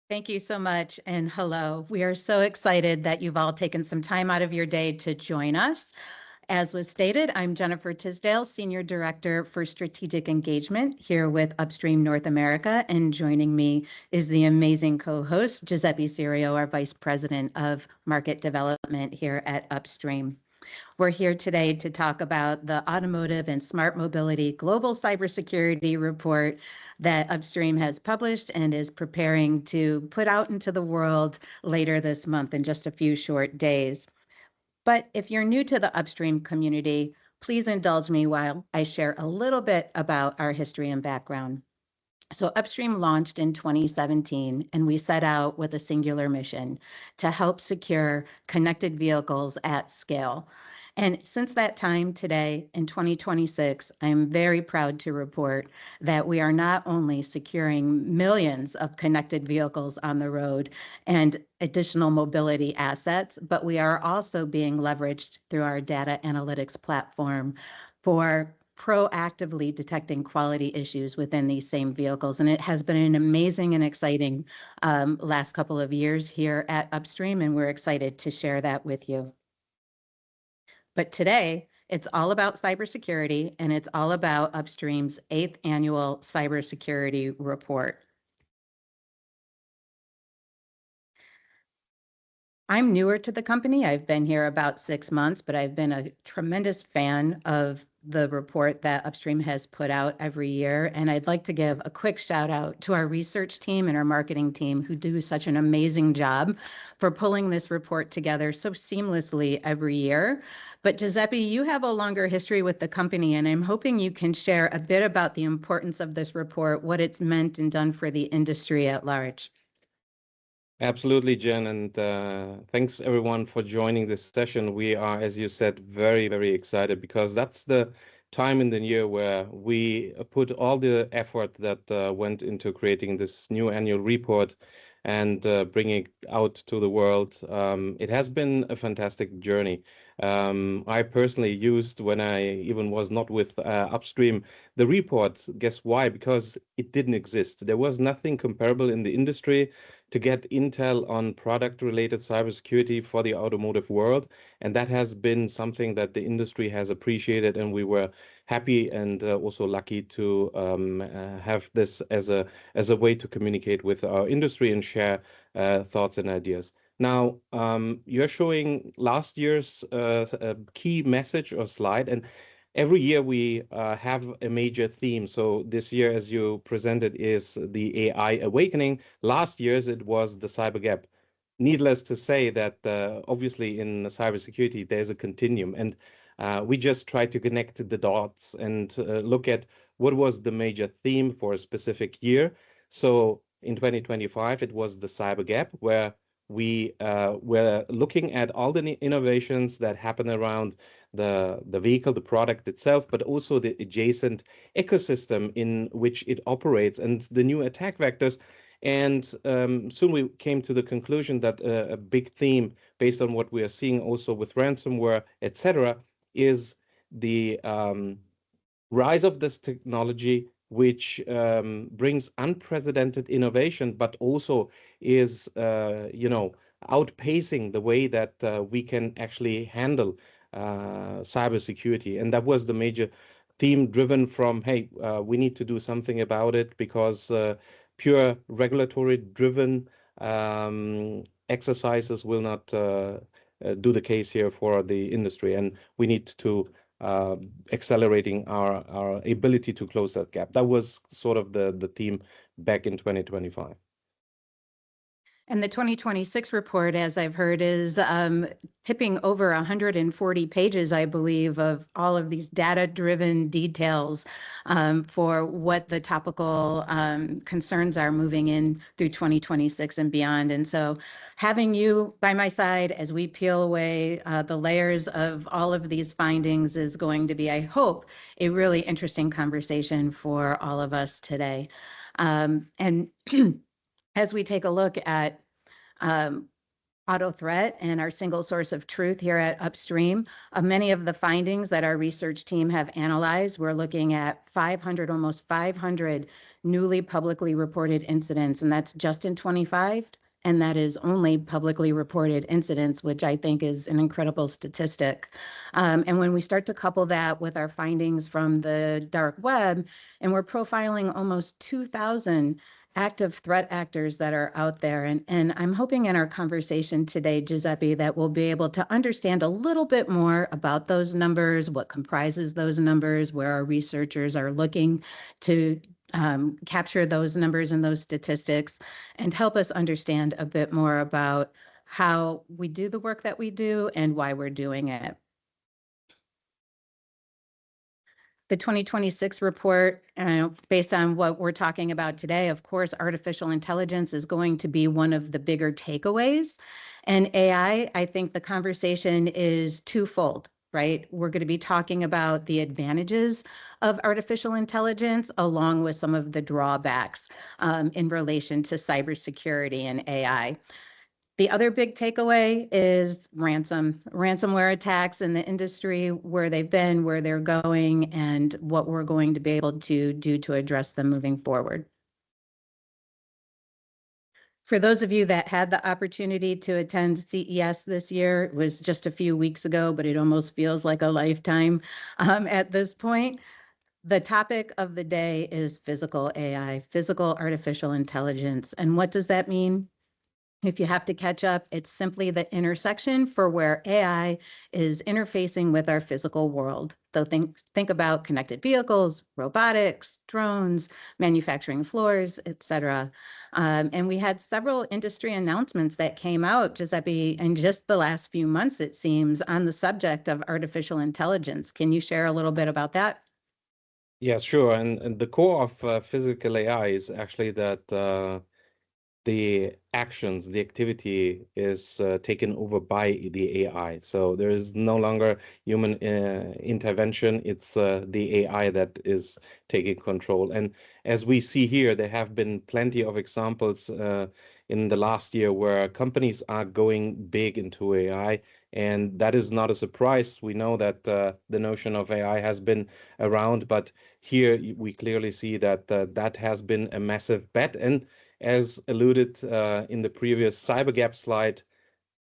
Thank you so much, and hello. We are so excited that you've all taken some time out of your day to join us. As was stated, I'm Jennifer Tisdale, Senior Director for Strategic Engagement here with Upstream North America, and joining me is the amazing co-host, Giuseppe Serio, our Vice President of Market Development here at Upstream. We're here today to talk about the Automotive and Smart Mobility Global Cybersecurity Report that Upstream has published and is preparing to put out into the world later this month in just a few short days. But if you're new to the Upstream community, please indulge me while I share a little bit about our history and background. So Upstream launched in 2017, and we set out with a singular mission to help secure connected vehicles at scale. And since that time today, in 2026, I am very proud to report that we are not only securing millions of connected vehicles on the road and additional mobility assets, but we are also being leveraged through our data analytics platform for proactively detecting quality issues within these same vehicles. And it has been an amazing and exciting last couple of years here at Upstream, and we're excited to share that with you. But today, it's all about cybersecurity, and it's all about Upstream's 8th annual cybersecurity report. I'm newer to the company. I've been here about 6 months, but I've been a tremendous fan of the report that Upstream has put out every year. And I'd like to give a quick shout out to our research team and our marketing team who do such an amazing job for pulling this report together so seamlessly every year. But Giuseppe, you have a longer history with the company, and I'm hoping you can share a bit about the importance of this report, what it's meant and done for the industry at large. Absolutely, Jen, and thanks everyone for joining this session. We are, as you said, very, very excited because that's the time in the year where we put all the effort that went into creating this new annual report and bringing it out to the world. It has been a fantastic journey. I personally used, when I even was not with Upstream, the report. Guess why? Because it didn't exist. There was nothing comparable in the industry to get intel on product-related cybersecurity for the automotive world. And that has been something that the industry has appreciated, and we were happy and also lucky to have this as a way to communicate with our industry and share thoughts and ideas. Now, you're showing last year's key message or slide, and every year we have a major theme. So this year, as you presented, is the AI awakening. Last year's it was the cyber gap. Needless to say that obviously in cybersecurity there's a continuum, and we just try to connect the dots and look at what was the major theme for a specific year. So in 2025 it was the cyber gap, where we were looking at all the innovations that happen around the vehicle, the product itself, but also the adjacent ecosystem in which it operates and the new attack vectors. And soon we came to the conclusion that a big theme, based on what we are seeing also with ransomware, etc., is the rise of this technology, which brings unprecedented innovation, but also is, outpacing the way that we can actually handle cybersecurity. And that was the major theme, driven from, hey, we need to do something about it, because pure regulatory-driven exercises will not do the case here for the industry, and we need to accelerating our ability to close that gap. That was sort of the theme back in 2025. And the 2026 report, as I've heard, is tipping over 140 pages, I believe, of all of these data-driven details for what the topical concerns are moving in through 2026 and beyond. And so having you by my side as we peel away the layers of all of these findings is going to be, I hope, a really interesting conversation for all of us today. And as we take a look at auto threat and our single source of truth here at Upstream, many of the findings that our research team have analyzed, we're looking at almost 500 newly publicly reported incidents, and that's just in 25. And that is only publicly reported incidents, which I think is an incredible statistic. And when we start to couple that with our findings from the dark web, and we're profiling almost 2,000 active threat actors that are out there. And I'm hoping in our conversation today, Giuseppe, that we'll be able to understand a little bit more about those numbers, what comprises those numbers, where our researchers are looking to capture those numbers and those statistics, and help us understand a bit more about how we do the work that we do and why we're doing it. The 2026 report, based on what we're talking about today, of course, artificial intelligence is going to be one of the bigger takeaways. And AI, I think the conversation is twofold, right? We're going to be talking about the advantages of artificial intelligence along with some of the drawbacks in relation to cybersecurity and AI. The other big takeaway is ransomware attacks in the industry, where they've been, where they're going, and what we're going to be able to do to address them moving forward. For those of you that had the opportunity to attend CES this year, it was just a few weeks ago, but it almost feels like a lifetime at this point. The topic of the day is physical AI, physical artificial intelligence. And what does that mean? If you have to catch up, it's simply the intersection for where AI is interfacing with our physical world. So think about connected vehicles, robotics, drones, manufacturing floors, etc. And we had several industry announcements that came out, Giuseppe, in just the last few months, it seems, on the subject of artificial intelligence. Can you share a little bit about that? Yeah, sure. And the core of physical AI is actually that the actions, the activity is taken over by the AI. So there is no longer human intervention. It's the AI that is taking control. And as we see here, there have been plenty of examples in the last year where companies are going big into AI. And that is not a surprise. We know that the notion of AI has been around, but here we clearly see that that has been a massive bet. And as alluded in the previous CyberGap slide,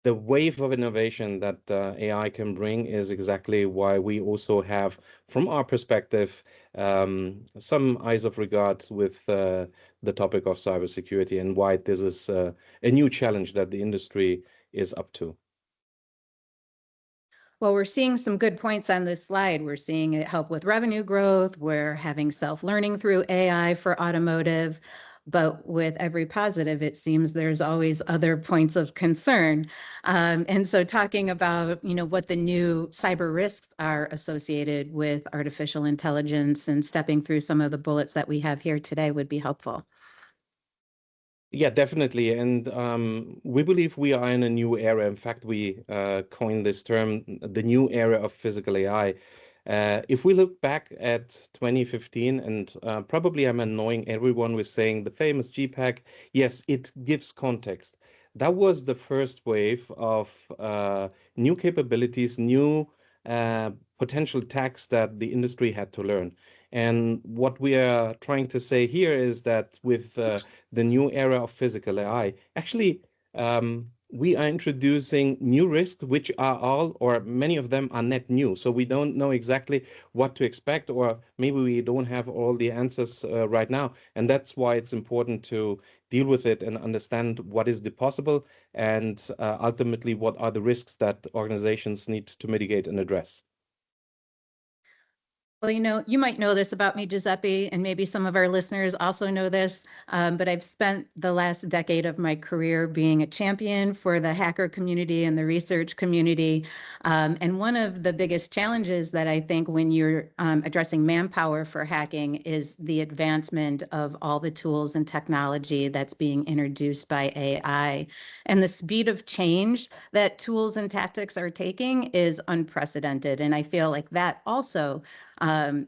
the wave of innovation that AI can bring is exactly why we also have, from our perspective, some eyes of regard with the topic of cybersecurity and why this is a new challenge that the industry is up to. Well, we're seeing some good points on this slide. We're seeing it help with revenue growth. We're having self-learning through AI for automotive. But with every positive, it seems there's always other points of concern. And so talking about, what the new cyber risks are associated with artificial intelligence and stepping through some of the bullets that we have here today would be helpful. Yeah, definitely. And we believe we are in a new era. In fact, we coined this term, the new era of physical AI. If we look back at 2015, and probably I'm annoying everyone with saying the famous GPAC, yes, it gives context. That was the first wave of new capabilities, new potential attacks that the industry had to learn. And what we are trying to say here is that with the new era of physical AI, actually, we are introducing new risks, which are all, or many of them are net new. So we don't know exactly what to expect, or maybe we don't have all the answers right now. And that's why it's important to deal with it and understand what is the possible and ultimately what are the risks that organizations need to mitigate and address. Well, you might know this about me, Giuseppe, and maybe some of our listeners also know this, but I've spent the last decade of my career being a champion for the hacker community and the research community. And one of the biggest challenges that I think when you're addressing manpower for hacking is the advancement of all the tools and technology that's being introduced by AI. And the speed of change that tools and tactics are taking is unprecedented. And I feel like that also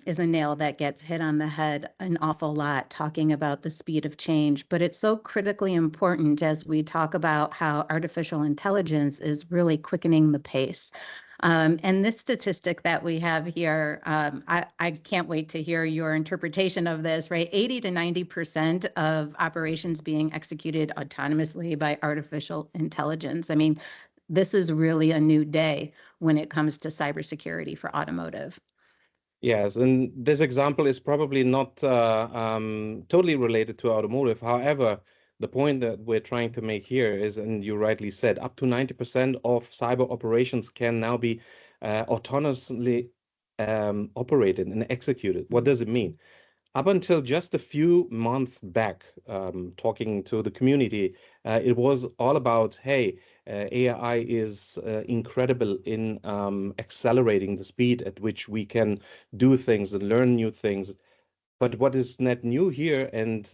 is a nail that gets hit on the head an awful lot, talking about the speed of change. But it's so critically important as we talk about how artificial intelligence is really quickening the pace. And this statistic that we have here, I can't wait to hear your interpretation of this, right? 80 to 90% of operations being executed autonomously by artificial intelligence. I mean, this is really a new day when it comes to cybersecurity for automotive. Yes, and this example is probably not totally related to automotive. However, the point that we're trying to make here is, and you rightly said, up to 90% of cyber operations can now be autonomously operated and executed. What does it mean? Up until just a few months back, talking to the community, it was all about, hey, AI is incredible in accelerating the speed at which we can do things and learn new things. But what is net new here, and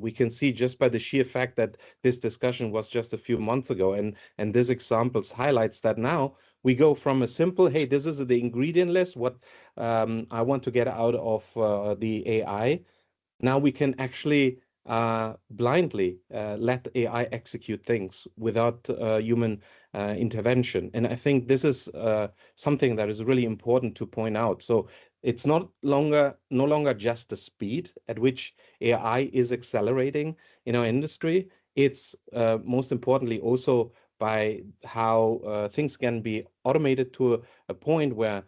we can see just by the sheer fact that this discussion was just a few months ago, and this examples highlights that now we go from a simple, hey, this is the ingredient list, what I want to get out of the AI. Now we can actually blindly let AI execute things without human intervention. And I think this is something that is really important to point out. So it's no longer just the speed at which AI is accelerating in our industry. It's most importantly also by how things can be automated to a point where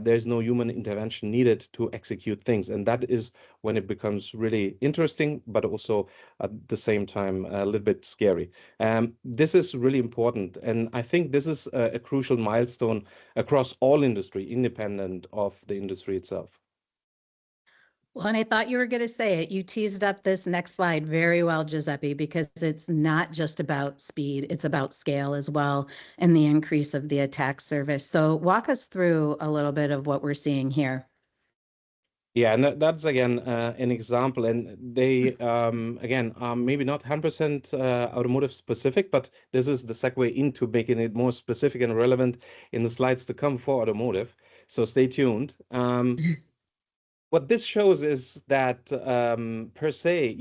there's no human intervention needed to execute things. And that is when it becomes really interesting, but also at the same time a little bit scary. This is really important. And I think this is a crucial milestone across all industry, independent of the industry itself. Well, and I thought you were going to say it. You teased up this next slide very well, Giuseppe, because it's not just about speed, it's about scale as well and the increase of the attack surface. So walk us through a little bit of what we're seeing here. Yeah, and that's again an example, and they again are maybe not 100% automotive specific, but this is the segue into making it more specific and relevant in the slides to come for automotive. So stay tuned. What this shows is that per se,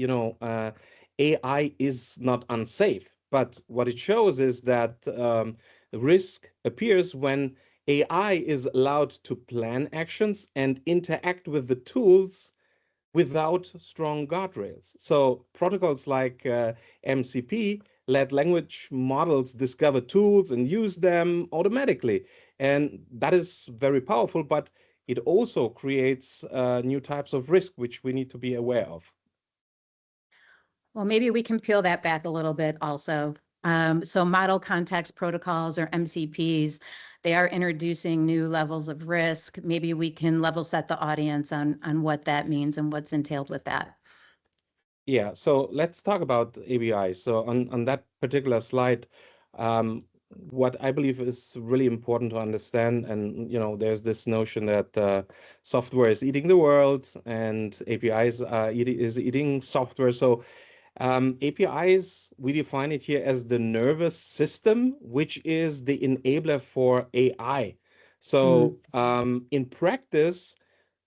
AI is not unsafe, but what it shows is that risk appears when AI is allowed to plan actions and interact with the tools without strong guardrails. So protocols like MCP let language models discover tools and use them automatically. And that is very powerful, but it also creates new types of risk, which we need to be aware of. Well, maybe we can peel that back a little bit also. So model context protocols or MCPs, they are introducing new levels of risk. Maybe we can level set the audience on what that means and what's entailed with that. Yeah, so let's talk about ABIs. So on that particular slide, what I believe is really important to understand, and there's this notion that software is eating the world and APIs is eating software. So APIs, we define it here as the nervous system, which is the enabler for AI. So in practice,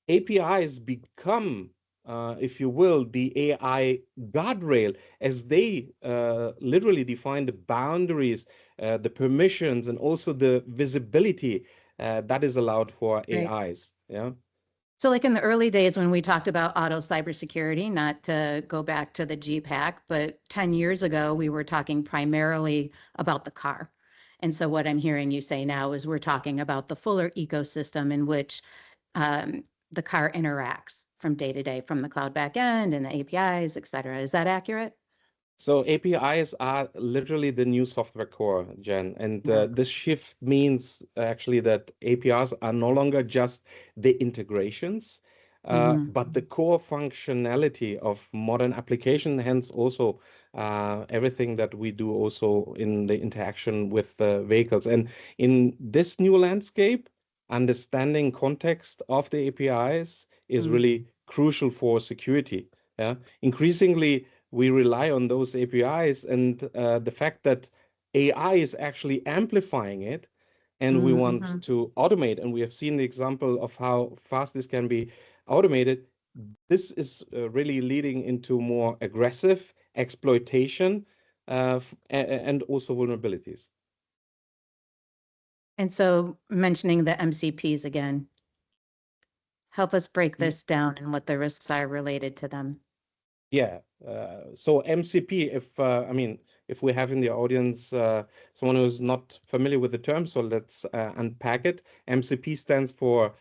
APIs become, if you will, the AI guardrail as they literally define the boundaries, the permissions, and also the visibility that is allowed for Right. AIs. Yeah. So like in the early days when we talked about auto cybersecurity, not to go back to the GPAC, but 10 years ago, we were talking primarily about the car. And so what I'm hearing you say now is we're talking about the fuller ecosystem in which the car interacts from day to day, from the cloud backend and the APIs, et cetera. Is that accurate? So APIs are literally the new software core, Jen, and this shift means actually that APIs are no longer just the integrations, but the core functionality of modern application, hence also everything that we do also in the interaction with vehicles. And in this new landscape, understanding context of the APIs is really crucial for security. Yeah, increasingly we rely on those APIs, and the fact that AI is actually amplifying it, and we want to automate, and we have seen the example of how fast this can be automated. This is really leading into more aggressive exploitation and also vulnerabilities. And so mentioning the MCPs again, help us break this down and what the risks are related to them. Yeah. So MCP, if we have in the audience someone who's not familiar with the term, so let's unpack it. MCP stands for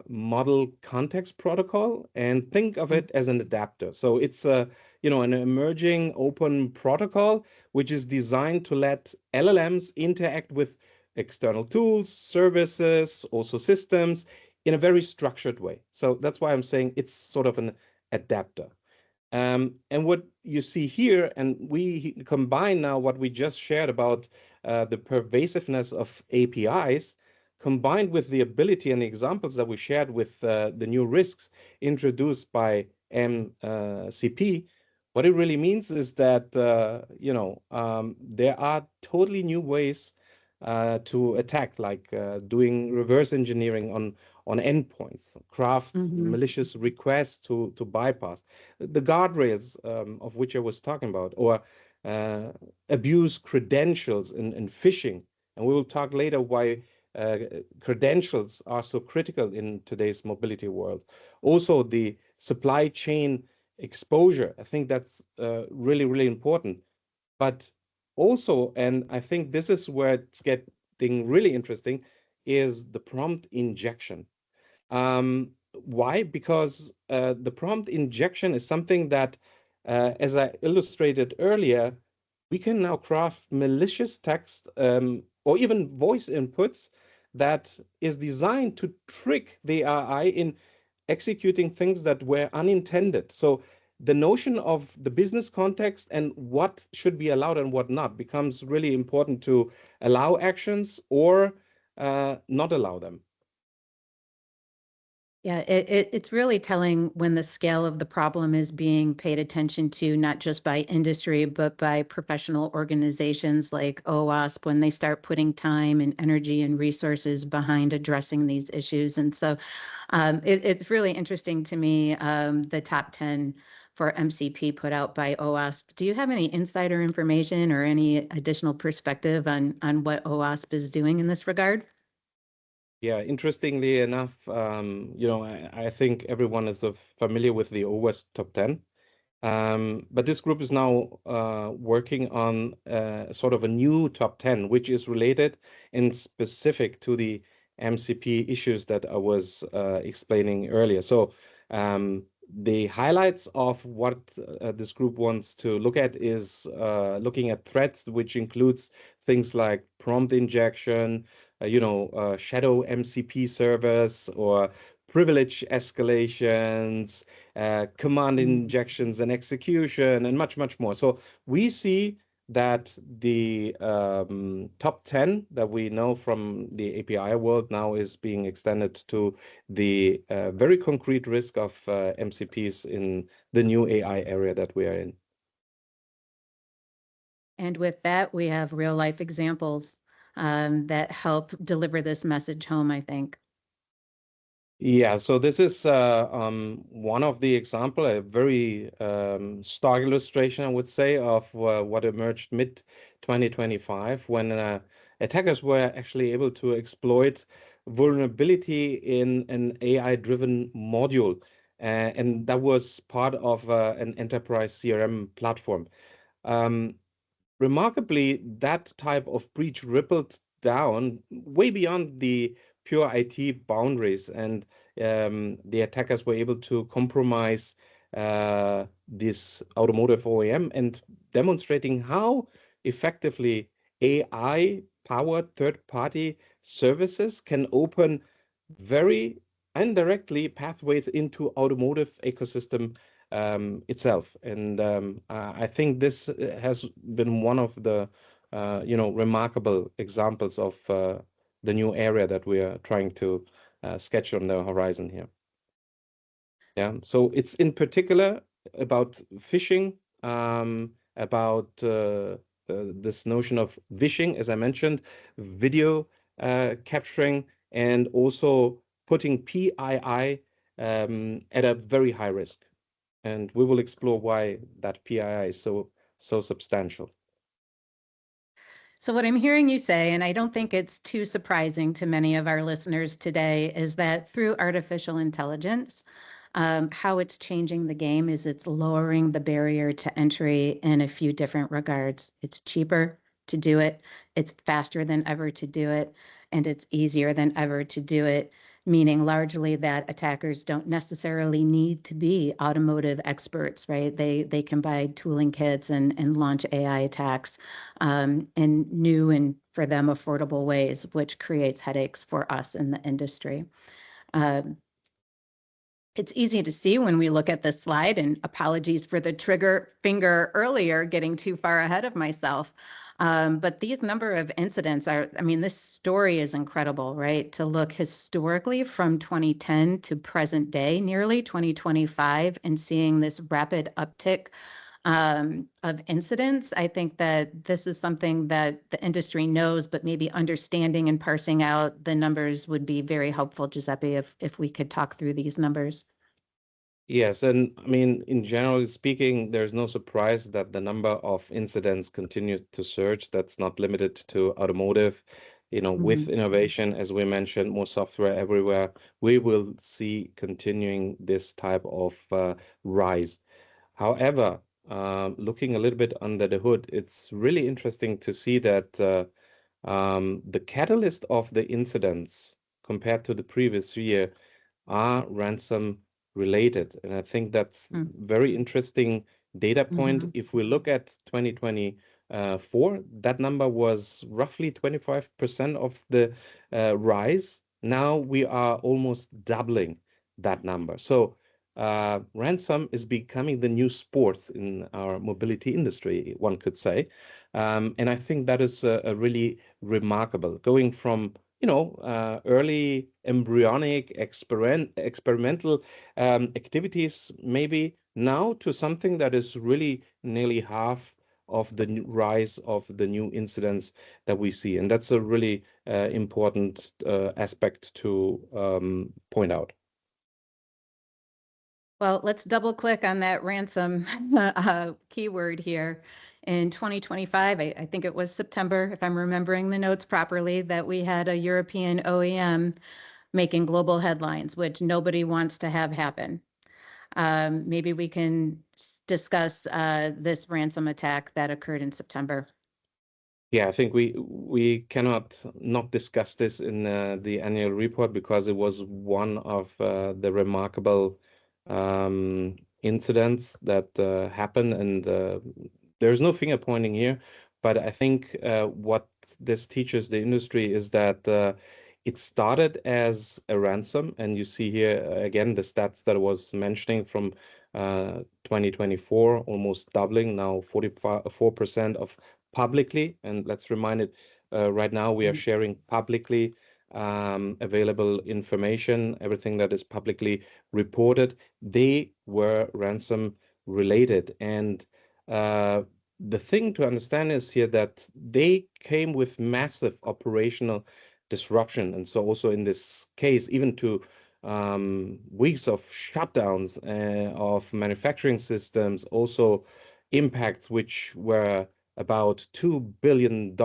Model Context Protocol, and think of it as an adapter. So it's an emerging open protocol which is designed to let LLMs interact with external tools, services, also systems in a very structured way. So that's why I'm saying it's sort of an adapter. And what you see here, and we combine now what we just shared about the pervasiveness of APIs, combined with the ability and the examples that we shared with the new risks introduced by MCP. What it really means is that there are totally new ways to attack, like doing reverse engineering on endpoints, craft malicious requests to bypass the guardrails of which I was talking about, or abuse credentials in phishing. And we will talk later why credentials are so critical in today's mobility world. Also, the supply chain exposure. I think that's really, really important. But also, and I think this is where it's getting really interesting, is the prompt injection. Why? Because the prompt injection is something that, as I illustrated earlier, we can now craft malicious text or even voice inputs that is designed to trick the AI in executing things that were unintended. So the notion of the business context and what should be allowed and what not becomes really important to allow actions or not allow them. Yeah, it's really telling when the scale of the problem is being paid attention to, not just by industry, but by professional organizations like OWASP, when they start putting time and energy and resources behind addressing these issues. And so it's really interesting to me, the top 10 for MCP put out by OWASP. Do you have any insider information or any additional perspective on what OWASP is doing in this regard? Yeah, interestingly enough, I think everyone is familiar with the OWASP top 10. But this group is now working on sort of a new top 10, which is related and specific to the MCP issues that I was explaining earlier. So the highlights of what this group wants to look at is looking at threats, which includes things like prompt injection, shadow MCP servers, or privilege escalations, command injections and execution, and much, much more. So we see that the top 10 that we know from the API world now is being extended to the very concrete risk of MCPs in the new AI area that we are in. And with that, we have real life examples that help deliver this message home, I think. Yeah, so this is one of the example, a very stark illustration, I would say, of what emerged mid 2025 when attackers were actually able to exploit vulnerability in an AI-driven module, and that was part of an enterprise CRM platform. Remarkably, that type of breach rippled down way beyond the pure IT boundaries, and the attackers were able to compromise this automotive OEM and demonstrating how effectively AI-powered third-party services can open very indirectly pathways into automotive ecosystem itself. And I think this has been one of the remarkable examples of the new area that we are trying to sketch on the horizon here. Yeah, so it's in particular about phishing, about this notion of vishing, as I mentioned, video capturing, and also putting PII at a very high risk. And we will explore why that PII is so substantial. So what I'm hearing you say, and I don't think it's too surprising to many of our listeners today, is that through artificial intelligence, how it's changing the game is it's lowering the barrier to entry in a few different regards. It's cheaper to do it, it's faster than ever to do it, and it's easier than ever to do it, meaning largely that attackers don't necessarily need to be automotive experts, right? They can buy tooling kits and launch AI attacks in new and for them affordable ways, which creates headaches for us in the industry. Um, it's easy to see when we look at this slide, and apologies for the trigger finger earlier, getting too far ahead of myself. But these number of incidents are, I mean, this story is incredible, right? To look historically from 2010 to present day, nearly 2025, and seeing this rapid uptick of incidents. I think that this is something that the industry knows, but maybe understanding and parsing out the numbers would be very helpful, Giuseppe, if we could talk through these numbers. Yes, and I mean, in generally speaking, there's no surprise that the number of incidents continues to surge. That's not limited to automotive. You know, with innovation, as we mentioned, more software everywhere, we will see continuing this type of rise. However, looking a little bit under the hood, it's really interesting to see that the catalyst of the incidents compared to the previous year are ransom related. And I think that's very interesting data point. If we look at 2024, that number was roughly 25% of the rise. Now we are almost doubling that number. So ransom is becoming the new sport in our mobility industry, one could say. And I think that is a really remarkable, going from early embryonic experimental activities, maybe now to something that is really nearly half of the rise of the new incidents that we see. And that's a really important aspect to point out. Well, let's double click on that ransom keyword here. In 2025, I think it was September, if I'm remembering the notes properly, that we had a European OEM making global headlines, which nobody wants to have happen. Maybe we can discuss this ransom attack that occurred in September. Yeah, I think we cannot not discuss this in the annual report because it was one of the remarkable incidents that happened, and there's no finger pointing here. But I think what this teaches the industry is that it started as a ransom, and you see here again the stats that I was mentioning from 2024, almost doubling, now 44% of publicly, and let's remind it, right now we are sharing publicly available information, everything that is publicly reported. They were ransom related. And the thing to understand is here that they came with massive operational disruption. And so also in this case, even to weeks of shutdowns of manufacturing systems, also impacts which were about $2 billion,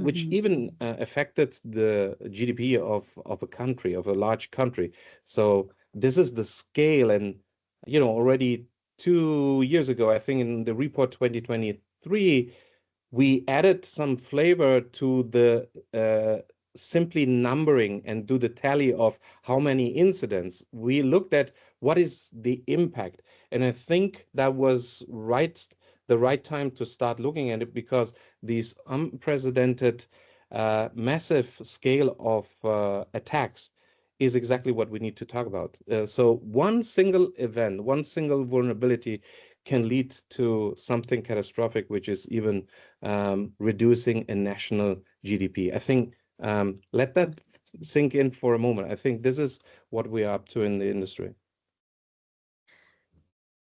which even affected the GDP of a country, of a large country. So this is the scale. And, already 2 years ago, I think in the report 2023, we added some flavor to the simply numbering and do the tally of how many incidents. We looked at what is the impact. And I think that was the right time to start looking at it, because these unprecedented massive scale of attacks is exactly what we need to talk about. So one single event, one single vulnerability can lead to something catastrophic, which is even reducing a national GDP. I think let that sink in for a moment. I think this is what we are up to in the industry.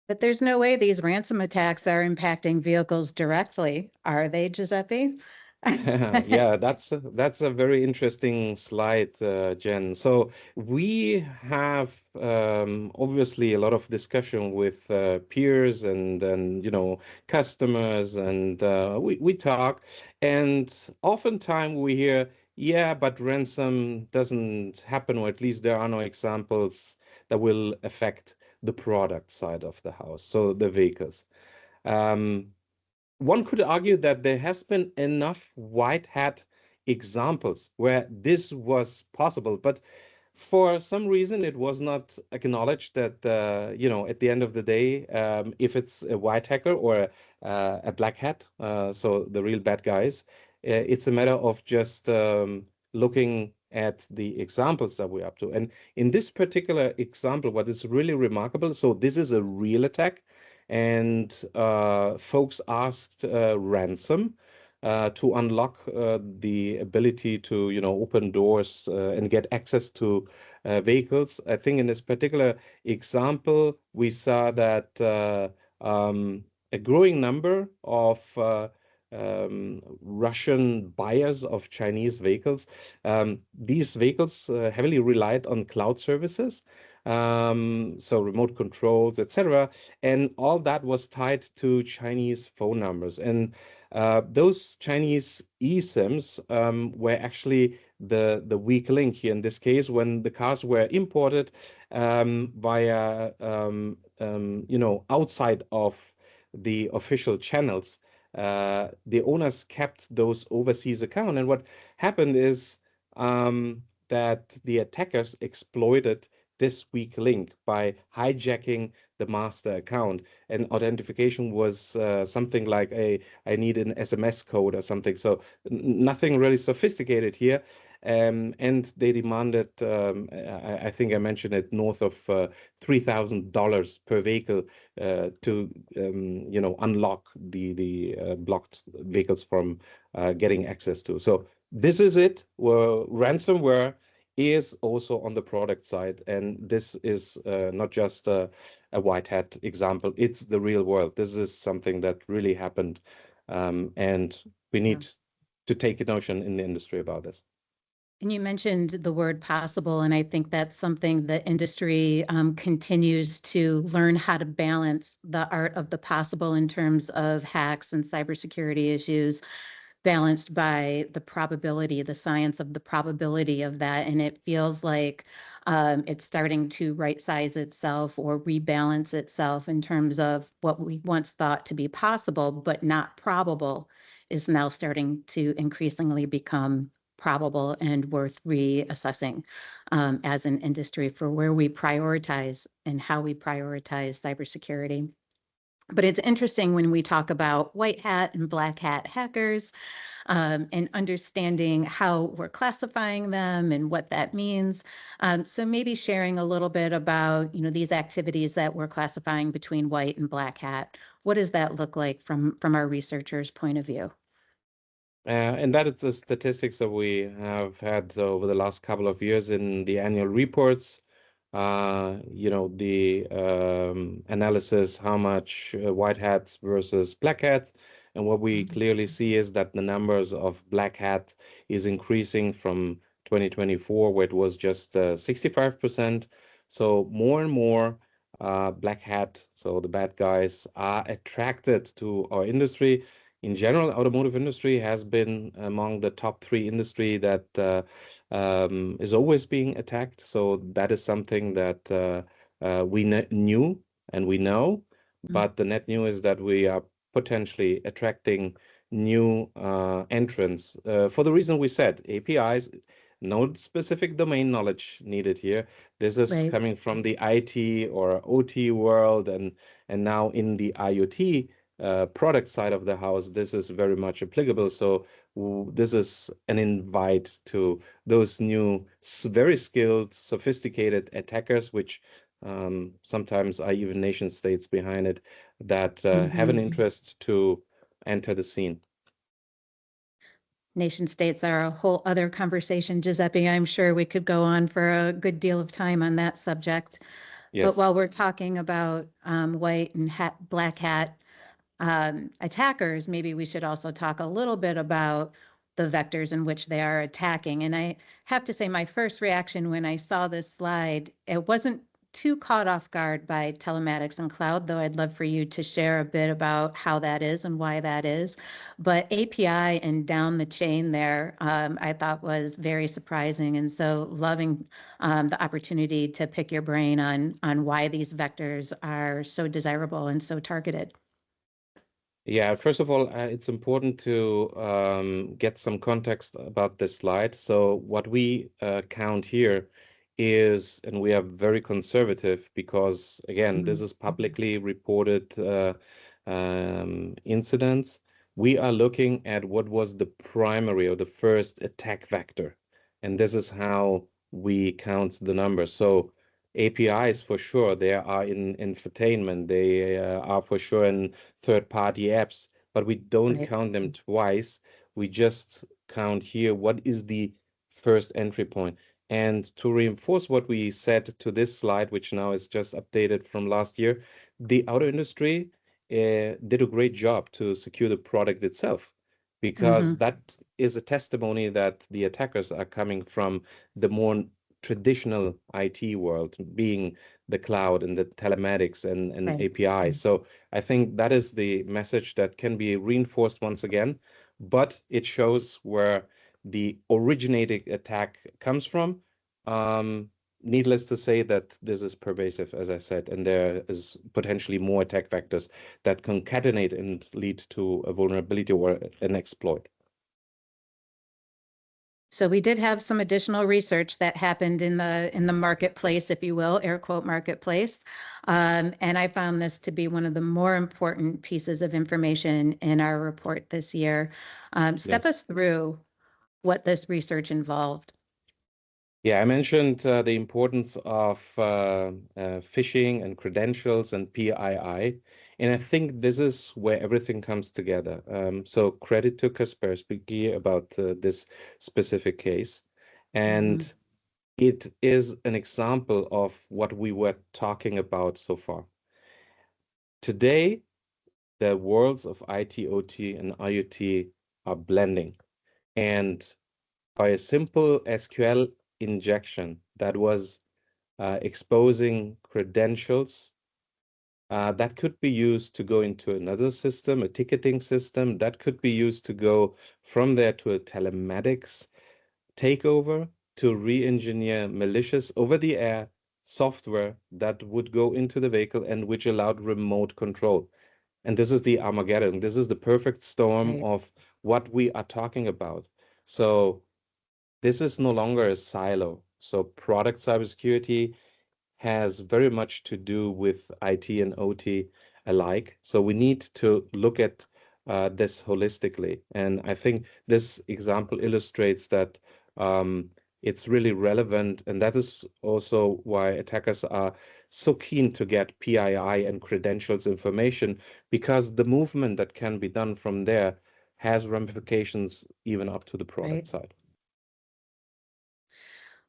But there's no way these ransom attacks are impacting vehicles directly, are they, Giuseppe? Yeah, that's a very interesting slide, Jen. So we have obviously a lot of discussion with peers and customers, and we talk, and oftentimes we hear, yeah, but ransom doesn't happen, or at least there are no examples that will affect the product side of the house, so the vehicles. Um, One could argue that there has been enough white hat examples where this was possible, but for some reason it was not acknowledged that at the end of the day, if it's a white hacker or a black hat, so the real bad guys, it's a matter of just looking at the examples that we're up to. And in this particular example, what is really remarkable, so this is a real attack, and folks asked ransom to unlock the ability to, open doors and get access to vehicles. I think in this particular example, we saw that a growing number of Russian buyers of Chinese vehicles. These vehicles heavily relied on cloud services, so remote controls, etc. And all that was tied to Chinese phone numbers. And those Chinese eSIMs were actually the weak link here in this case when the cars were imported via outside of the official channels. The owners kept those overseas account, and what happened is that the attackers exploited this weak link by hijacking the master account, and authentication was something like I need an SMS code or something. So nothing really sophisticated here. And they demanded, I think I mentioned it, north of $3,000 per vehicle to unlock the blocked vehicles from getting access to. So this is it. Well, ransomware is also on the product side, and this is not just a white hat example. It's the real world. This is something that really happened, and we need to take a notion in the industry about this. And you mentioned the word possible, and I think that's something the industry continues to learn how to balance the art of the possible in terms of hacks and cybersecurity issues, balanced by the probability, the science of the probability of that. And it feels like it's starting to right size itself or rebalance itself in terms of what we once thought to be possible, but not probable, is now starting to increasingly become probable and worth reassessing as an industry for where we prioritize and how we prioritize cybersecurity. But it's interesting when we talk about white hat and black hat hackers and understanding how we're classifying them and what that means. So maybe sharing a little bit about, these activities that we're classifying between white and black hat. What does that look like from our researchers' point of view? And that is the statistics that we have had over the last couple of years in the annual reports. The analysis, how much white hats versus black hats. And what we clearly see is that the numbers of black hat is increasing from 2024, where it was just 65%. So more and more black hat, so the bad guys, are attracted to our industry. In general, automotive industry has been among the top 3 industry that is always being attacked. So that is something that we knew and we know, but the net new is that we are potentially attracting new entrants for the reason we said, APIs, no specific domain knowledge needed here. This is coming from the IT or OT world, and now in the IoT product side of the house, this is very much applicable. So this is an invite to those new, very skilled, sophisticated attackers, which sometimes are even nation states behind it, that have an interest to enter the scene. Nation states are a whole other conversation, Giuseppe. I'm sure we could go on for a good deal of time on that subject. Yes. But while we're talking about white and black hat attackers, maybe we should also talk a little bit about the vectors in which they are attacking. And I have to say, my first reaction when I saw this slide, it wasn't too caught off guard by telematics and cloud, though I'd love for you to share a bit about how that is and why that is. But API and down the chain there, I thought was very surprising. And so loving the opportunity to pick your brain on why these vectors are so desirable and so targeted. Yeah, first of all, it's important to get some context about this slide. So what we count here is, and we are very conservative because, again, this is publicly reported incidents. We are looking at what was the primary or the first attack vector, and this is how we count the numbers. So APIs for sure, they are in infotainment, they are for sure in third-party apps, but we don't count them twice. We just count here what is the first entry point. And to reinforce what we said to this slide, which now is just updated from last year, the auto industry did a great job to secure the product itself, because that is a testimony that the attackers are coming from the more traditional IT world, being the cloud and the telematics and API. So I think that is the message that can be reinforced once again, but it shows where the originating attack comes from. Needless to say that this is pervasive, as I said, and there is potentially more attack vectors that concatenate and lead to a vulnerability or an exploit. So we did have some additional research that happened in the marketplace, if you will, air quote marketplace. And I found this to be one of the more important pieces of information in our report this year. Step us through what this research involved. Yeah, I mentioned the importance of phishing and credentials and PII, and I think this is where everything comes together. So credit to Kaspersky about this specific case, and it is an example of what we were talking about so far. Today, the worlds of IT, OT, and IoT are blending, and by a simple SQL injection that was exposing credentials that could be used to go into another system, a ticketing system, that could be used to go from there to a telematics takeover, to re-engineer malicious over-the-air software that would go into the vehicle and which allowed remote control. And this is the Armageddon. This is the perfect storm of what we are talking about. So this is no longer a silo. So product cybersecurity has very much to do with IT and OT alike. So we need to look at this holistically. And I think this example illustrates that it's really relevant. And that is also why attackers are so keen to get PII and credentials information, because the movement that can be done from there has ramifications even up to the product side.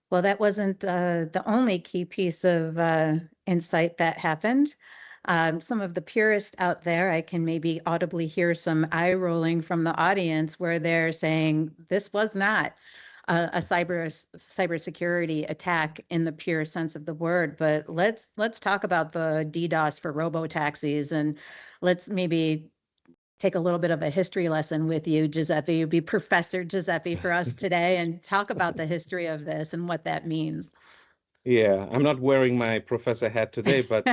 Well, that wasn't the only key piece of insight that happened. Some of the purists out there, I can maybe audibly hear some eye rolling from the audience where they're saying this was not a cybersecurity attack in the pure sense of the word. But let's talk about the DDoS for robo-taxis, and let's maybe take a little bit of a history lesson with you, Giuseppe. You'd be Professor Giuseppe for us today, and talk about the history of this and what that means. Yeah, I'm not wearing my professor hat today, but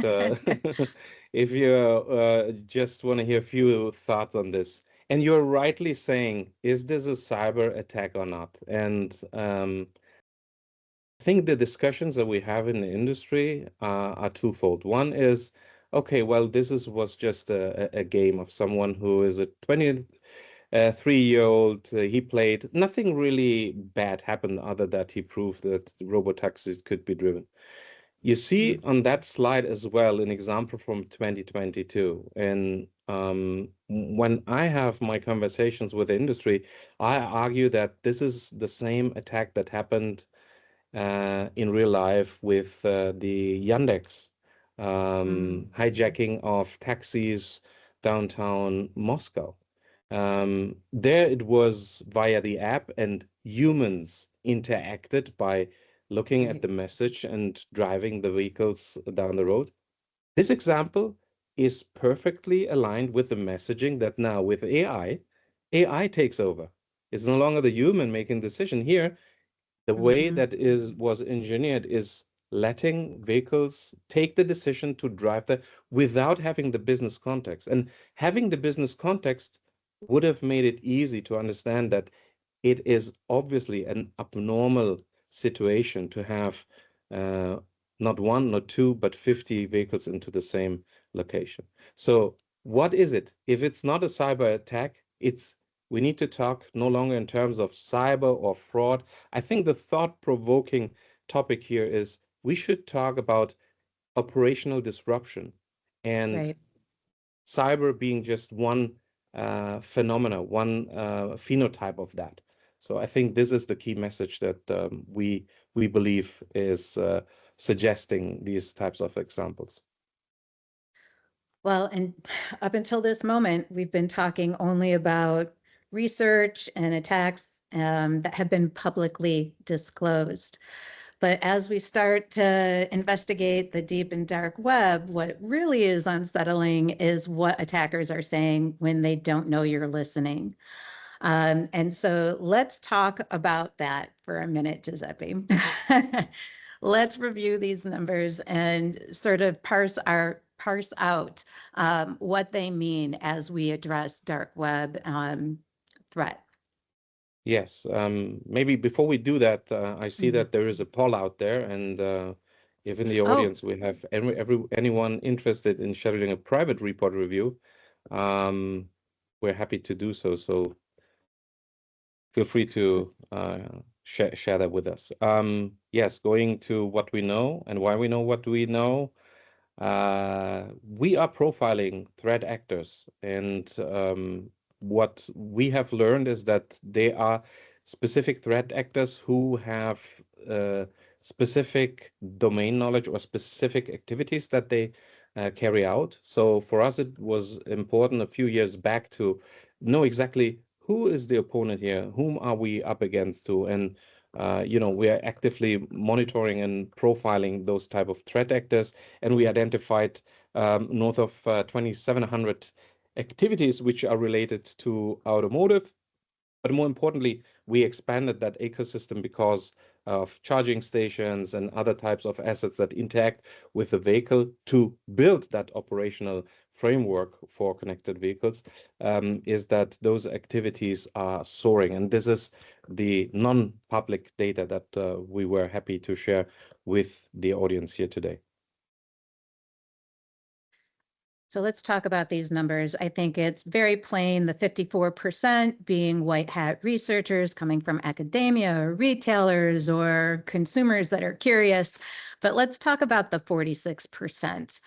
if you just want to hear a few thoughts on this, and you're rightly saying, is this a cyber attack or not? And I think the discussions that we have in the industry are twofold. One is, okay, well, was just a game of someone who is a 23-year-old. He played. Nothing really bad happened other that he proved that robotaxis could be driven. You see on that slide as well an example from 2022. And when I have my conversations with the industry, I argue that this is the same attack that happened in real life with the Yandex hijacking of taxis downtown Moscow. There it was via the app, and humans interacted by looking at Right. the message and driving the vehicles down the road. This example is perfectly aligned with the messaging that now with AI takes over. It's no longer the human making decision here. The way Mhm. that was engineered is letting vehicles take the decision to drive there without having the business context. And having the business context would have made it easy to understand that it is obviously an abnormal situation to have uh, not one, not two, but 50 vehicles into the same location. So what is it? If it's not a cyber attack, we need to talk no longer in terms of cyber or fraud. I think the thought-provoking topic here is we should talk about operational disruption and Right. cyber being just one phenomena, one phenotype of that. So I think this is the key message that we believe is suggesting these types of examples. Well, and up until this moment, we've been talking only about research and attacks that have been publicly disclosed. But as we start to investigate the deep and dark web, what really is unsettling is what attackers are saying when they don't know you're listening. And so let's talk about that for a minute, Giuseppe. Let's review these numbers and sort of parse out what they mean as we address dark web threat. Yes, maybe before we do that, I see Mhm. that there is a poll out there, and if in the Oh, audience we have anyone interested in scheduling a private report review, um, we're happy to do so. So feel free to share that with us. Yes, going to what we know and why we know what we know. We are profiling threat actors, and what we have learned is that they are specific threat actors who have uh, specific domain knowledge or specific activities that they carry out. So for us, it was important a few years back to know exactly who is the opponent here, whom are we up against to, and we are actively monitoring and profiling those type of threat actors, and we identified north of 2,700 activities which are related to automotive. But more importantly, we expanded that ecosystem because of charging stations and other types of assets that interact with the vehicle to build that operational framework for connected vehicles, is that those activities are soaring. And this is the non-public data that we were happy to share with the audience here today. so let's talk about these numbers. I think it's very plain, the 54% being white hat researchers coming from academia or retailers or consumers that are curious. But let's talk about the 46%.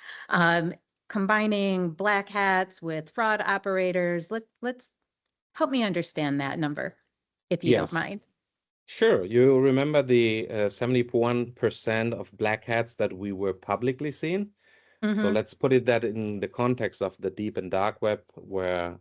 Combining black hats with fraud operators. Let's help me understand that number, if you don't Yes, mind. sure. You remember the 71% of black hats that we were publicly seen? So Mm-hmm. let's put that in the context of the deep and dark web, where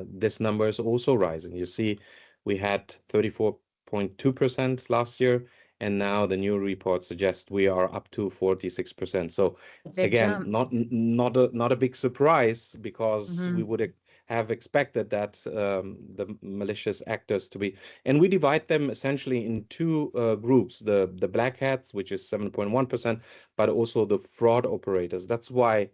this number is also rising. You see, we had 34.2% last year, and now the new report suggests we are up to 46%. So Big again, jump. not a big surprise, because Mm-hmm. we would have expected that the malicious actors to be, and we divide them essentially in two groups: the black hats, which is 7.1%, but also the fraud operators. That's why,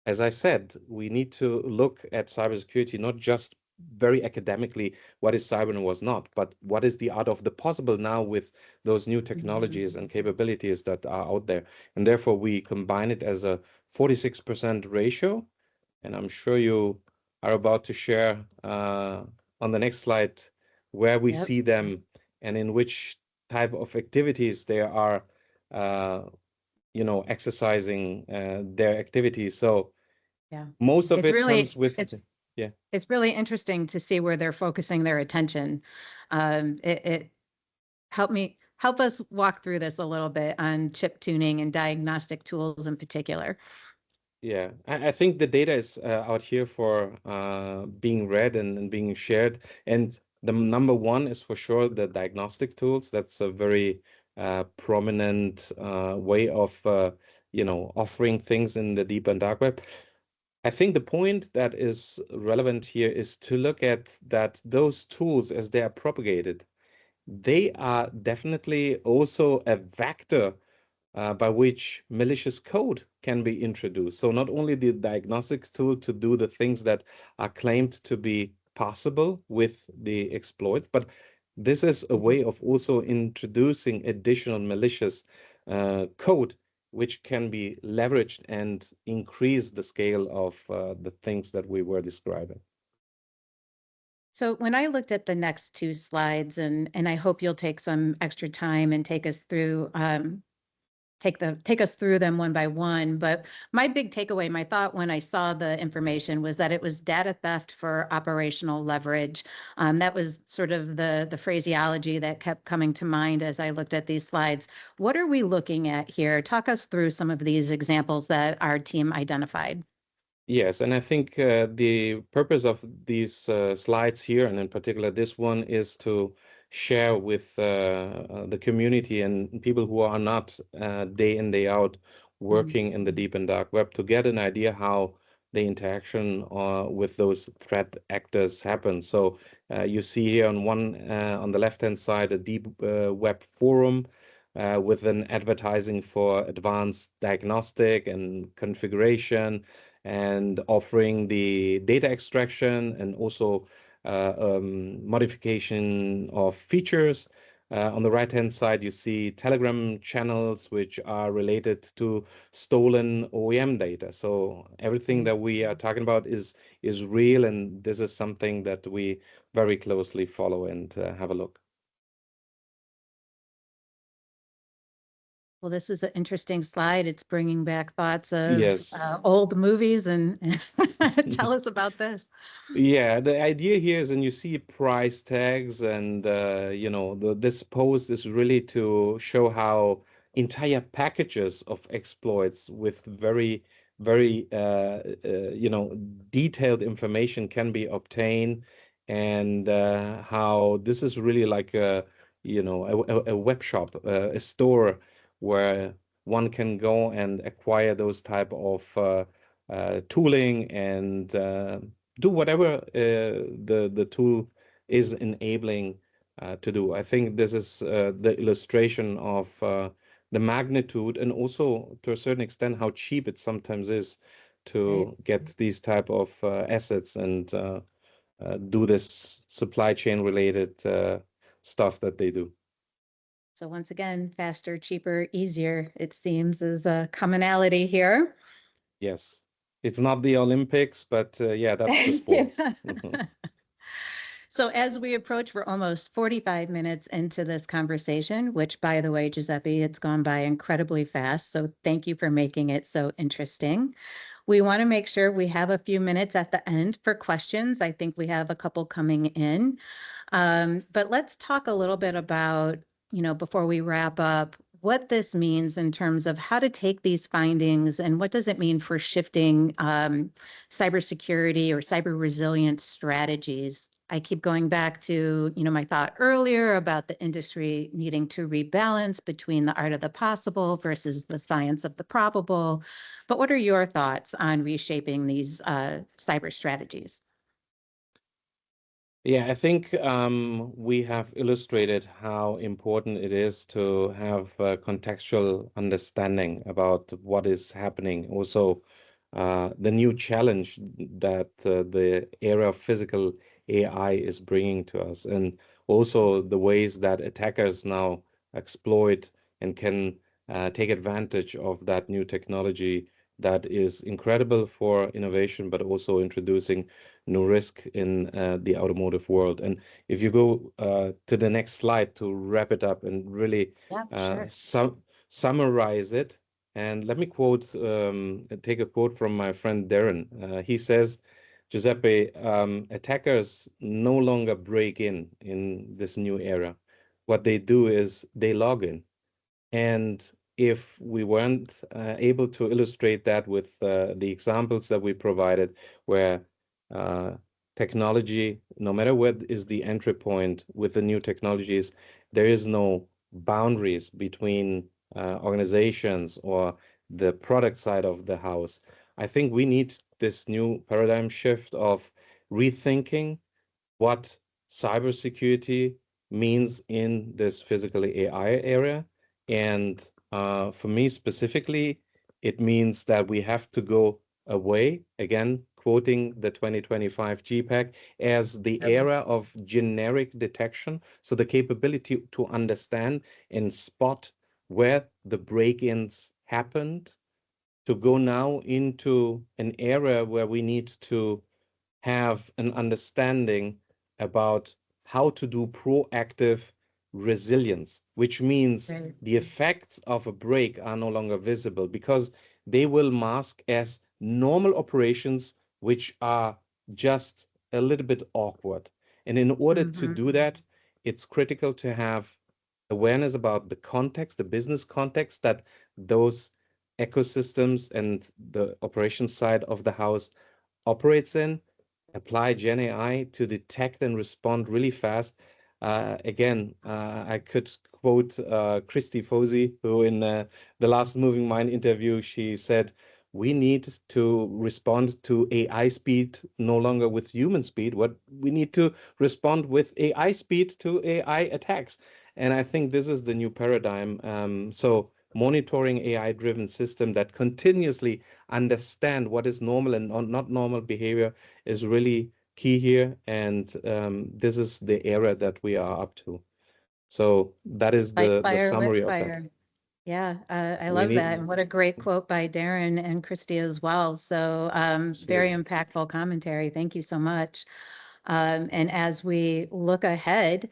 as I said, we need to look at cybersecurity not just very academically, what is cyber and was not, but what is the art of the possible now with those new technologies and capabilities that are out there. And therefore, we combine it as a 46% ratio. And I'm sure you are about to share on the next slide where we Yep. see them and in which type of activities they are uh, exercising their activities. So Yeah. most of It's it really comes with, it's yeah, it's really interesting to see where they're focusing their attention. It help us walk through this a little bit on chip tuning and diagnostic tools in particular. Yeah, I think the data is out here for being read and being shared. And the number one is for sure the diagnostic tools. That's a very prominent way of offering things in the deep and dark web. I think the point that is relevant here is to look at that those tools as they are propagated, they are definitely also a vector by which malicious code can be introduced. So not only the diagnostics tool to do the things that are claimed to be possible with the exploits, but this is a way of also introducing additional malicious code which can be leveraged and increase the scale of the things that we were describing. So when I looked at the next two slides, and I hope you'll take some extra time and take us through take us through them one by one. But my big takeaway, my thought when I saw the information was that it was data theft for operational leverage. That was sort of the phraseology that kept coming to mind as I looked at these slides. What are we looking at here? Talk us through some of these examples that our team identified. Yes, and I think the purpose of these slides here, and in particular this one, is to share with the community and people who are not day in, day out working in the deep and dark web to get an idea how the interaction with those threat actors happens. So you see here on the left-hand side, a deep web forum with an advertising for advanced diagnostic and configuration and offering the data extraction and also modification of features. On the right-hand side, you see Telegram channels which are related to stolen OEM data. So everything that we are talking about is real, and this is something that we very closely follow and have a look. Well, this is an interesting slide. It's bringing back thoughts of Yes. old movies, and tell us about this. Yeah, the idea here is, and you see price tags, and this post is really to show how entire packages of exploits with very, very detailed information can be obtained, and how this is really like a web shop, a store where one can go and acquire those type of tooling and do whatever the tool is enabling to do. I think this is the illustration of the magnitude and also to a certain extent how cheap it sometimes is to get these type of assets and do this supply chain related stuff that they do. So once again, faster, cheaper, easier, it seems, is a commonality here. Yes. It's not the Olympics, but yeah, that's the sport. So as we approach, we're almost 45 minutes into this conversation, which, by the way, Giuseppe, it's gone by incredibly fast. So thank you for making it so interesting. We want to make sure we have a few minutes at the end for questions. I think we have a couple coming in. But let's talk a little bit about, before we wrap up, what this means in terms of how to take these findings and what does it mean for shifting cybersecurity or cyber resilience strategies. I keep going back to, my thought earlier about the industry needing to rebalance between the art of the possible versus the science of the probable. But what are your thoughts on reshaping these cyber strategies? Yeah, I think we have illustrated how important it is to have a contextual understanding about what is happening. Also, the new challenge that the era of physical AI is bringing to us, and also the ways that attackers now exploit and can take advantage of that new technology that is incredible for innovation, but also introducing new risk in the automotive world. And if you go to the next slide to wrap it up and really summarize it, and let me take a quote from my friend Darren. He says, Giuseppe, attackers no longer break in this new era. What they do is they log in. And if we weren't able to illustrate that with the examples that we provided, where technology, no matter what is the entry point with the new technologies, there is no boundaries between organizations or the product side of the house. I think we need this new paradigm shift of rethinking what cybersecurity means in this physical AI area. And for me specifically, it means that we have to go away, again, quoting the 2025 GPAC, as the era of generic detection. So the capability to understand and spot where the break-ins happened, to go now into an era where we need to have an understanding about how to do proactive resilience, which means Right. the effects of a break are no longer visible because they will mask as normal operations, which are just a little bit awkward. And in order to do that, it's critical to have awareness about the context, the business context that those ecosystems and the operation side of the house operates in, apply Gen AI to detect and respond really fast. I could quote Christy Fosey, who in the last Moving Mind interview, she said, we need to respond to AI speed, no longer with human speed. What we need to respond with AI speed to AI attacks. And I think this is the new paradigm. So monitoring AI-driven system that continuously understand what is normal and not normal behavior is really key here. And this is the era that we are up to. So that is Like the fire with summary of that. fire. Yeah, I We love that. need, And what a great quote by Darren and Christy as well. So very absolutely. impactful commentary. Thank you so much. And as we look ahead,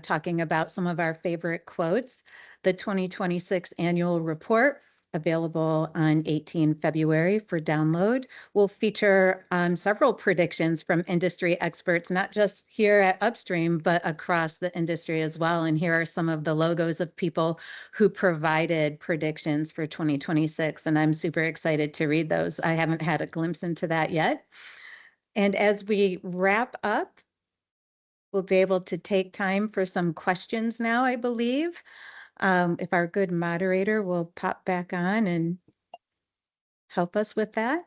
talking about some of our favorite quotes, the 2026 annual report, available on 18 February for download, will feature several predictions from industry experts, not just here at Upstream, but across the industry as well. And here are some of the logos of people who provided predictions for 2026. And I'm super excited to read those. I haven't had a glimpse into that yet. And as we wrap up, we'll be able to take time for some questions now, I believe. If our good moderator will pop back on and help us with that.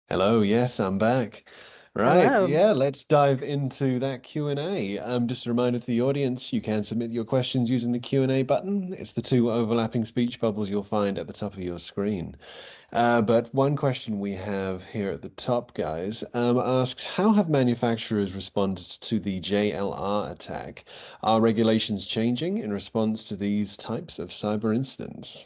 Hello, yes, I'm back. Right, Hello. yeah, let's dive into that Q&A. Just a reminder to the audience, you can submit your questions using the Q&A button. It's the two overlapping speech bubbles you'll find at the top of your screen. But one question we have here at the top, guys, asks, how have manufacturers responded to the JLR attack? Are regulations changing in response to these types of cyber incidents?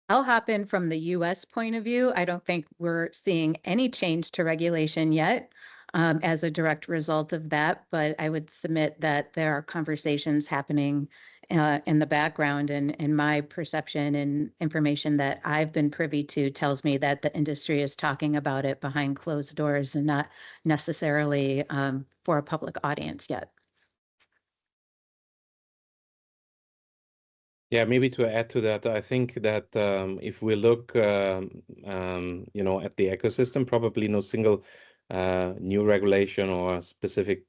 I'll hop in from the US point of view. I don't think we're seeing any change to regulation yet as a direct result of that, but I would submit that there are conversations happening in the background, and my perception and information that I've been privy to tells me that the industry is talking about it behind closed doors and not necessarily for a public audience yet. Yeah, maybe to add to that, I think that if we look, at the ecosystem, probably no single new regulation or specific,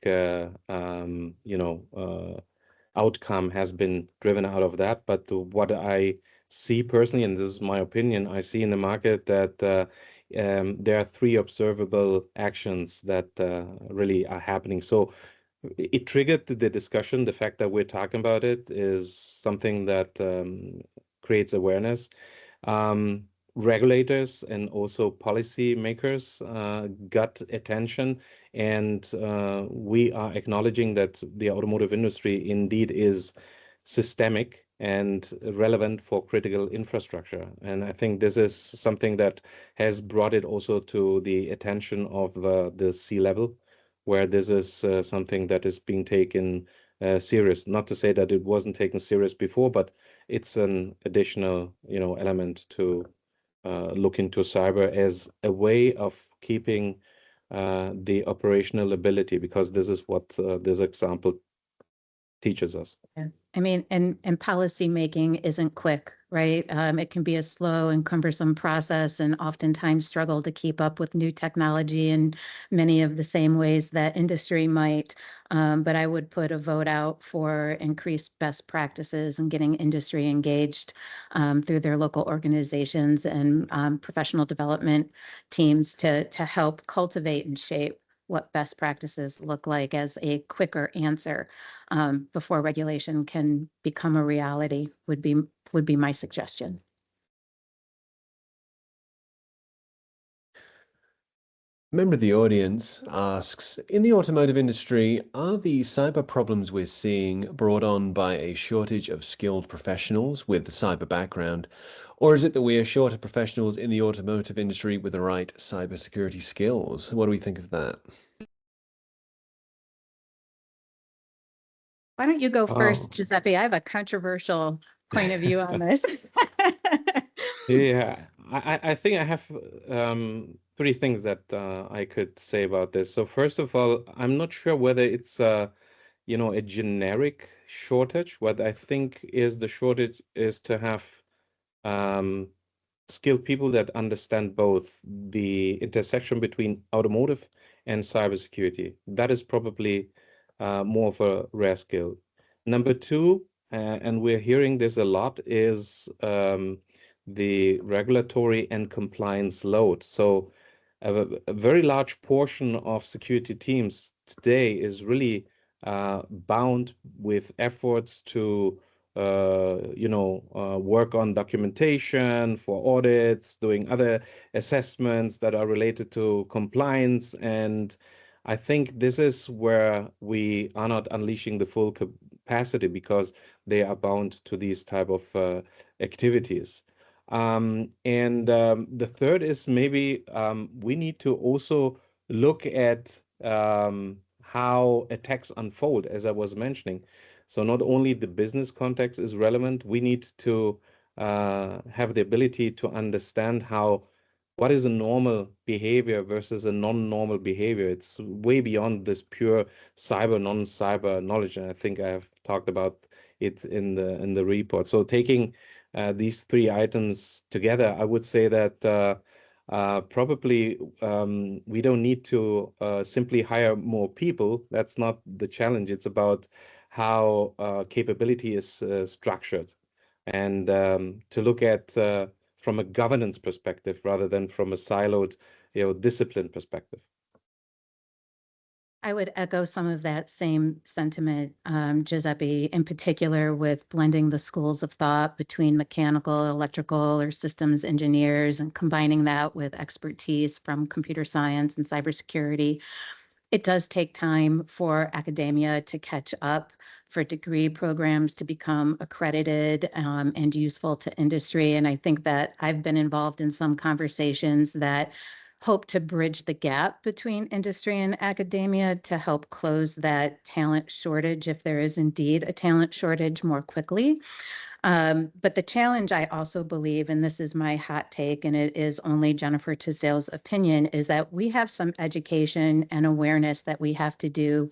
outcome has been driven out of that. But what I see personally, and this is my opinion, I see in the market that there are three observable actions that really are happening. So it triggered the discussion. The fact that we're talking about it is something that creates awareness. Regulators and also policymakers got attention, and we are acknowledging that the automotive industry indeed is systemic and relevant for critical infrastructure. And I think this is something that has brought it also to the attention of the C-level, where this is something that is being taken serious. Not to say that it wasn't taken serious before, but it's an additional, element to look into cyber as a way of keeping the operational ability, because this is what this example teaches us. Yeah. I mean, and policy making isn't quick, right? It can be a slow and cumbersome process and oftentimes struggle to keep up with new technology in many of the same ways that industry might. But I would put a vote out for increased best practices and getting industry engaged through their local organizations and professional development teams to help cultivate and shape what best practices look like as a quicker answer before regulation can become a reality would be my suggestion. A member of the audience asks, in the automotive industry, are the cyber problems we're seeing brought on by a shortage of skilled professionals with a cyber background, or is it that we are short of professionals in the automotive industry with the right cybersecurity skills? What do we think of that? Why don't you go Oh. first, Giuseppe? I have a controversial point of view on this. Yeah, I think I have three things that I could say about this. So first of all, I'm not sure whether it's you know, a generic shortage. What I think is the shortage is to have skilled people that understand both the intersection between automotive and cybersecurity. That is probably more of a rare skill. Number two, and we're hearing this a lot, is the regulatory and compliance load. So a very large portion of security teams today is really bound with efforts to you know, work on documentation for audits, doing other assessments that are related to compliance. And I think this is where we are not unleashing the full capacity because they are bound to these type of activities. The third is maybe we need to also look at how attacks unfold, as I was mentioning. So not only the business context is relevant, we need to have the ability to understand what is a normal behavior versus a non-normal behavior. It's way beyond this pure cyber, non-cyber knowledge, and I think I have talked about it in the report. So taking these three items together, I would say that probably we don't need to simply hire more people. That's not the challenge. It's about how capability is structured, and to look at from a governance perspective rather than from a siloed, you know, discipline perspective. I would echo some of that same sentiment, Giuseppe, in particular with blending the schools of thought between mechanical, electrical, or systems engineers and combining that with expertise from computer science and cybersecurity. It does take time for academia to catch up, for degree programs to become accredited and useful to industry. And I think that I've been involved in some conversations that hope to bridge the gap between industry and academia to help close that talent shortage, if there is indeed a talent shortage, more quickly. But the challenge, I also believe, and this is my hot take, and it is only Jennifer Tisdale's opinion, is that we have some education and awareness that we have to do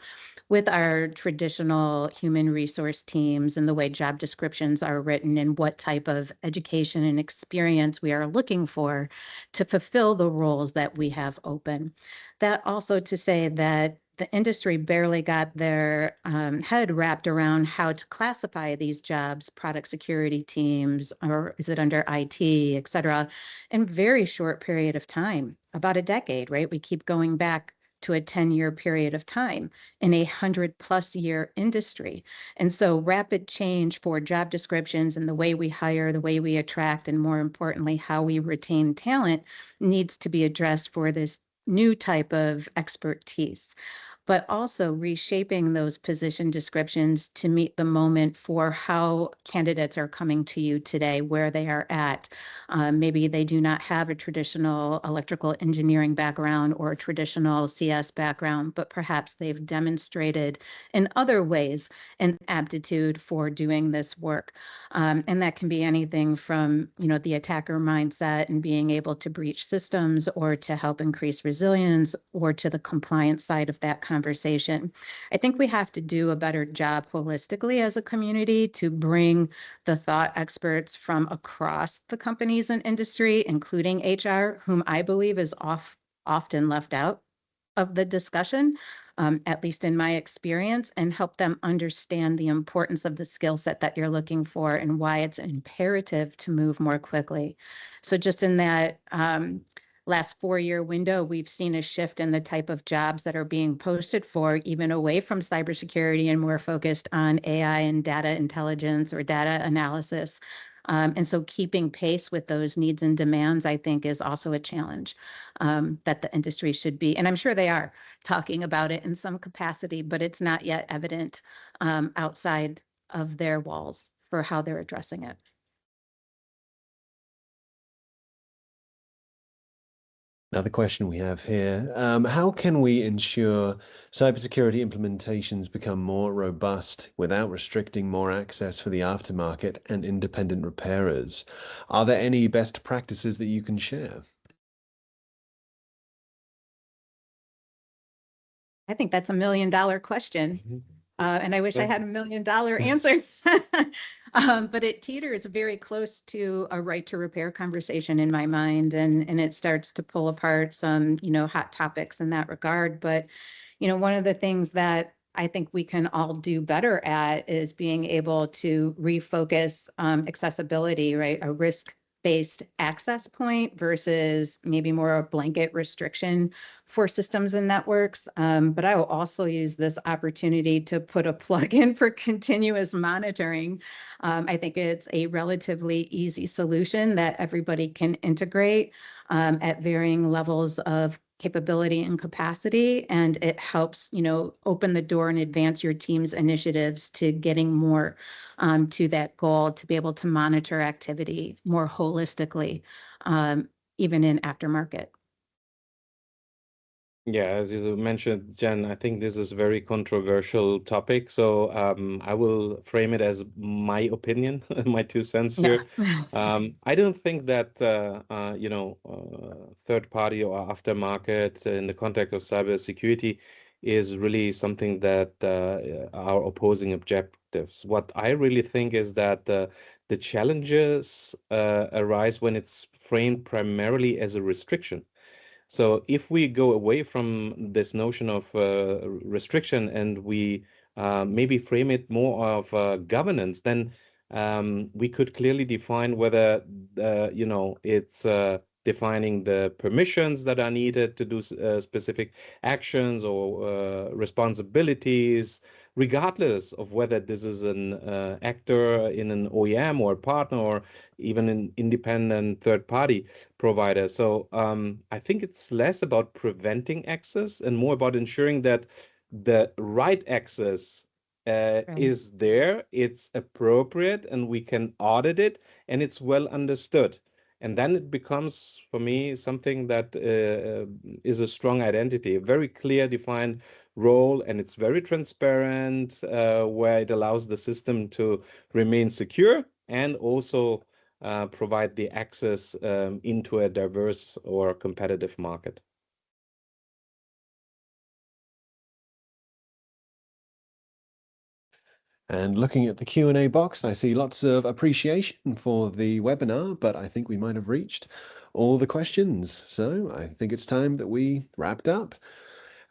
with our traditional human resource teams and the way job descriptions are written and what type of education and experience we are looking for to fulfill the roles that we have open. That also to say that the industry barely got their head wrapped around how to classify these jobs, product security teams, or is it under IT, et cetera, in very short period of time, about a decade, right? We keep going back to a 10-year period of time in a 100+ year industry. And so rapid change for job descriptions and the way we hire, the way we attract, and more importantly, how we retain talent needs to be addressed for this new type of expertise, but also reshaping those position descriptions to meet the moment for how candidates are coming to you today, where they are at. Maybe they do not have a traditional electrical engineering background or a traditional CS background, but perhaps they've demonstrated in other ways an aptitude for doing this work. And that can be anything from, you know, the attacker mindset and being able to breach systems or to help increase resilience, or to the compliance side of that conversation conversation. I think we have to do a better job holistically as a community to bring the thought experts from across the companies and industry, including HR, whom I believe is often left out of the discussion, at least in my experience, and help them understand the importance of the skill set that you're looking for and why it's imperative to move more quickly. So just in that last 4-year window, we've seen a shift in the type of jobs that are being posted for, even away from cybersecurity and more focused on AI and data intelligence or data analysis. And so keeping pace with those needs and demands, I think, is also a challenge that the industry should be. And I'm sure they are talking about it in some capacity, but it's not yet evident outside of their walls for how they're addressing it. Another question we have here, how can we ensure cybersecurity implementations become more robust without restricting more access for the aftermarket and independent repairers? Are there any best practices that you can share? I think that's $1 million question. And I wish I had $1 million answers. But it teeters very close to a right to repair conversation in my mind. And it starts to pull apart some, hot topics in that regard. But, one of the things that I think we can all do better at is being able to refocus accessibility, right? A risk-based access point versus maybe more a blanket restriction for systems and networks. But I will also use this opportunity to put a plug in for continuous monitoring. I think it's a relatively easy solution that everybody can integrate at varying levels of capability and capacity, and it helps open the door and advance your team's initiatives to getting more to that goal, to be able to monitor activity more holistically, even in aftermarket. Yeah, as you mentioned, Jen, I think this is a very controversial topic. So I will frame it as my opinion, my 2 cents here. I don't think that, third party or aftermarket in the context of cybersecurity is really something that are opposing objectives. What I really think is that the challenges arise when it's framed primarily as a restriction. So if we go away from this notion of restriction and we maybe frame it more of governance, then we could clearly define whether it's defining the permissions that are needed to do specific actions or responsibilities, regardless of whether this is an actor in an OEM or a partner or even an independent third-party provider. So I think it's less about preventing access and more about ensuring that the right access is there, it's appropriate, and we can audit it, and it's well understood. And then it becomes, for me, something that is a strong identity, a very clear defined role, and it's very transparent, where it allows the system to remain secure and also provide the access into a diverse or competitive market. And looking at the Q&A box, I see lots of appreciation for the webinar, but I think we might have reached all the questions. So I think it's time that we wrapped up.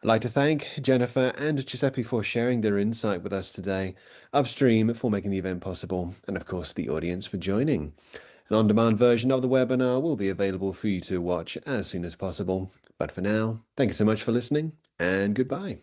I'd like to thank Jennifer and Giuseppe for sharing their insight with us today, Upstream for making the event possible, and of course the audience for joining. An on-demand version of the webinar will be available for you to watch as soon as possible. But for now, thank you so much for listening, and goodbye.